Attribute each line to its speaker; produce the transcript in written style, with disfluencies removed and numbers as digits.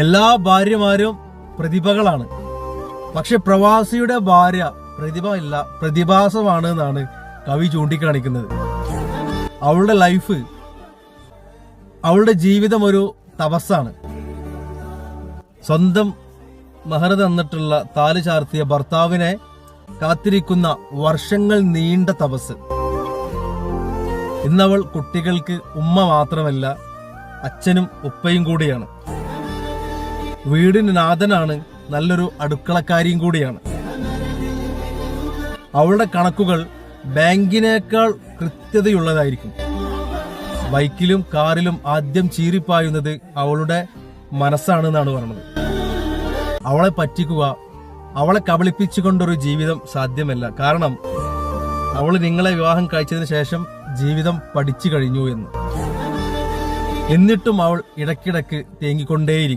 Speaker 1: എല്ലാ ഭാര്യമാരും പ്രതിഭകളാണ്. പക്ഷെ പ്രവാസിയുടെ ഭാര്യ പ്രതിഭ ഇല്ല, പ്രതിഭാസമാണ് എന്നാണ് കവി ചൂണ്ടിക്കാണിക്കുന്നത്. അവളുടെ ലൈഫ്, അവളുടെ ജീവിതം ഒരു തപസ്സാണ്. സ്വന്തം മഹർ തന്നിട്ടുള്ള താലി ചാർത്തിയ ഭർത്താവിനെ കാത്തിരിക്കുന്ന വർഷങ്ങൾ നീണ്ട തപസ്. ഇന്നവൾ കുട്ടികൾക്ക് ഉമ്മ മാത്രമല്ല, അച്ഛനും ഉപ്പയും കൂടിയാണ്. വീടിന് നാഥനാണ്, നല്ലൊരു അടുക്കളക്കാരിയും കൂടിയാണ്. അവളുടെ കണക്കുകൾ ബാങ്കിനേക്കാൾ കൃത്യതയുള്ളതായിരിക്കും. ബൈക്കിലും കാറിലും ആദ്യം ചീറിപ്പായുന്നത് അവളുടെ മനസ്സാണെന്നാണ് പറയുന്നത്. അവളെ പറ്റിക്കുക, അവളെ കബളിപ്പിച്ചുകൊണ്ടൊരു ജീവിതം സാധ്യമല്ല. കാരണം അവൾ നിങ്ങളെ വിവാഹം കഴിച്ചതിന് ശേഷം ജീവിതം പഠിച്ചു കഴിഞ്ഞു എന്ന്. എന്നിട്ടും അവൾ ഇടയ്ക്കിടയ്ക്ക് തേങ്ങിക്കൊണ്ടേയിരിക്കും.